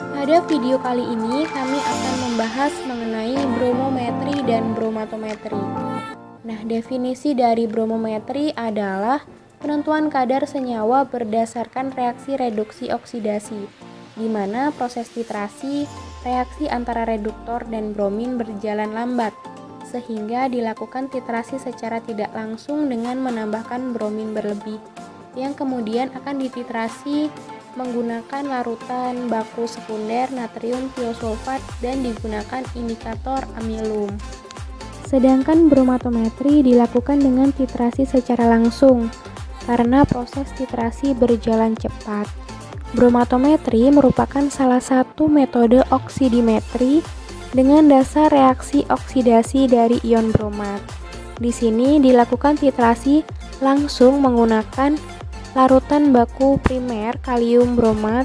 Pada video kali ini kami akan membahas mengenai bromometri dan bromatometri. Nah, definisi dari bromometri adalah penentuan kadar senyawa berdasarkan reaksi reduksi oksidasi, di mana proses titrasi reaksi antara reduktor dan bromin berjalan lambat, sehingga dilakukan titrasi secara tidak langsung dengan menambahkan bromin berlebih, yang kemudian akan dititrasi menggunakan larutan baku sekunder natrium tiosulfat dan digunakan indikator amilum. Sedangkan bromatometri dilakukan dengan titrasi secara langsung karena proses titrasi berjalan cepat. Bromatometri merupakan salah satu metode oksidimetri dengan dasar reaksi oksidasi dari ion bromat. Di sini dilakukan titrasi langsung menggunakan larutan baku primer kalium bromat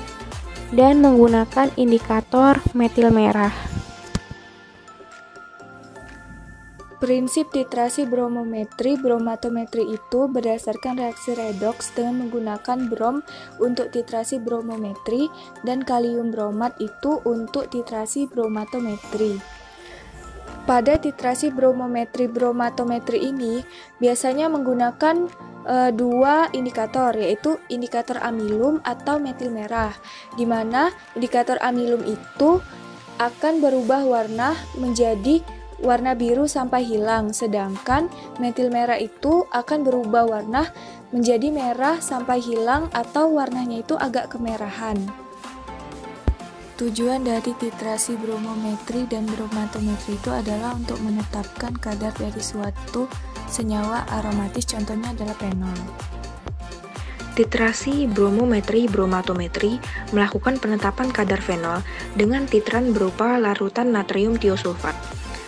dan menggunakan indikator metil merah. Prinsip titrasi bromometri, bromatometri itu berdasarkan reaksi redoks dengan menggunakan brom untuk titrasi bromometri dan kalium bromat itu untuk titrasi bromatometri. Pada titrasi bromometri bromatometri ini biasanya menggunakan dua indikator, yaitu indikator amilum atau metil merah, di mana indikator amilum itu akan berubah warna menjadi warna biru sampai hilang, sedangkan metil merah itu akan berubah warna menjadi merah sampai hilang atau warnanya itu agak kemerahan. Tujuan dari titrasi bromometri dan bromatometri itu adalah untuk menetapkan kadar dari suatu senyawa aromatis, contohnya adalah fenol. Titrasi bromometri bromatometri melakukan penetapan kadar fenol dengan titran berupa larutan natrium tiosulfat.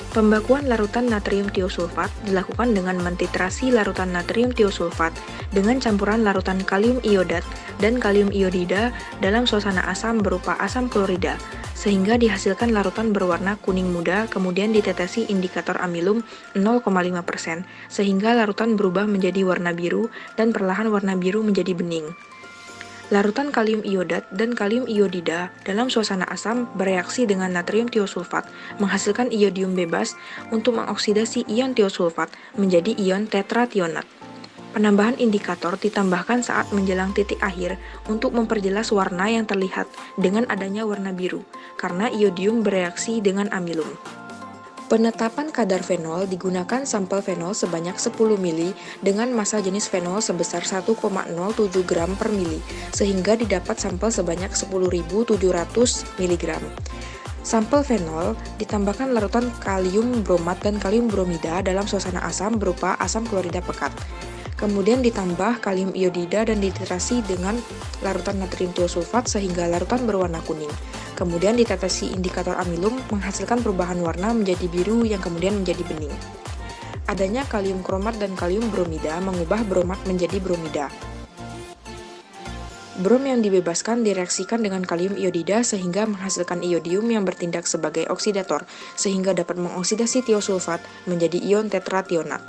Pembakuan larutan natrium tiosulfat dilakukan dengan mentitrasi larutan natrium tiosulfat dengan campuran larutan kalium iodat dan kalium iodida dalam suasana asam berupa asam klorida, sehingga dihasilkan larutan berwarna kuning muda, kemudian ditetesi indikator amilum 0,5%, sehingga larutan berubah menjadi warna biru dan perlahan warna biru menjadi bening. Larutan kalium iodat dan kalium iodida dalam suasana asam bereaksi dengan natrium tiosulfat menghasilkan iodium bebas untuk mengoksidasi ion tiosulfat menjadi ion tetrationat. Penambahan indikator ditambahkan saat menjelang titik akhir untuk memperjelas warna yang terlihat dengan adanya warna biru, karena iodium bereaksi dengan amilum. Penetapan kadar fenol digunakan sampel fenol sebanyak 10 mili dengan massa jenis fenol sebesar 1,07 gram per mili, sehingga didapat sampel sebanyak 10.700 mg. Sampel fenol ditambahkan larutan kalium bromat dan kalium bromida dalam suasana asam berupa asam klorida pekat. Kemudian ditambah kalium iodida dan dititrasi dengan larutan natrium tiosulfat sehingga larutan berwarna kuning. Kemudian ditetesi indikator amilum menghasilkan perubahan warna menjadi biru yang kemudian menjadi bening. Adanya kalium kromat dan kalium bromida mengubah bromat menjadi bromida. Brom yang dibebaskan direaksikan dengan kalium iodida sehingga menghasilkan iodium yang bertindak sebagai oksidator sehingga dapat mengoksidasi tiosulfat menjadi ion tetrationat.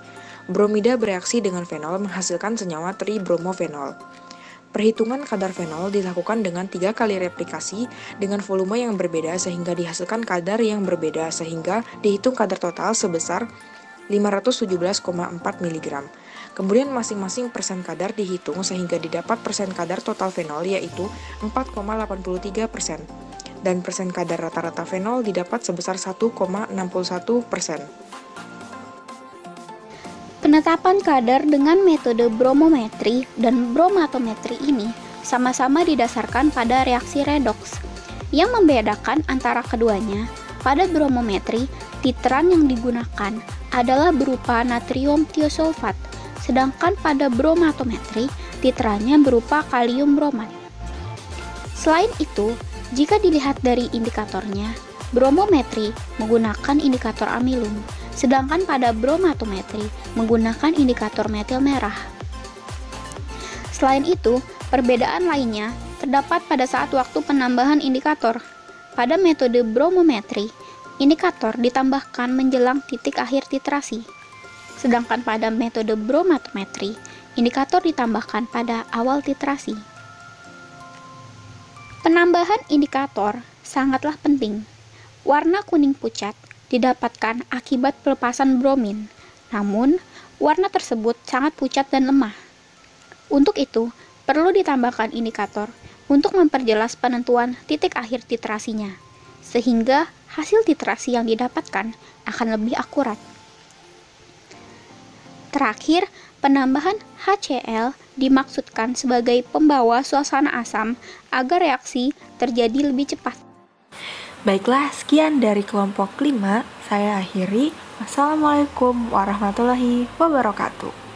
Bromida bereaksi dengan fenol menghasilkan senyawa tribromofenol. Perhitungan kadar fenol dilakukan dengan 3 kali replikasi dengan volume yang berbeda sehingga dihasilkan kadar yang berbeda sehingga dihitung kadar total sebesar 517,4 mg. Kemudian masing-masing persen kadar dihitung sehingga didapat persen kadar total fenol yaitu 4,83%. Dan persen kadar rata-rata fenol didapat sebesar 1,61%. Penetapan kadar dengan metode bromometri dan bromatometri ini sama-sama didasarkan pada reaksi redoks. Yang membedakan antara keduanya, pada bromometri, titran yang digunakan adalah berupa natrium tiosulfat, sedangkan pada bromatometri, titrannya berupa kalium bromat. Selain itu, jika dilihat dari indikatornya, bromometri menggunakan indikator amilum, sedangkan pada bromatometri menggunakan indikator metil merah. Selain itu, perbedaan lainnya terdapat pada saat waktu penambahan indikator. Pada metode bromometri, indikator ditambahkan menjelang titik akhir titrasi, sedangkan pada metode bromatometri, indikator ditambahkan pada awal titrasi. Penambahan indikator sangatlah penting. Warna kuning pucat didapatkan akibat pelepasan bromin, namun warna tersebut sangat pucat dan lemah. Untuk itu, perlu ditambahkan indikator untuk memperjelas penentuan titik akhir titrasinya, sehingga hasil titrasi yang didapatkan akan lebih akurat. Terakhir, penambahan HCl dimaksudkan sebagai pembawa suasana asam agar reaksi terjadi lebih cepat. Baiklah, sekian dari kelompok 5. Saya akhiri. Wassalamualaikum warahmatullahi wabarakatuh.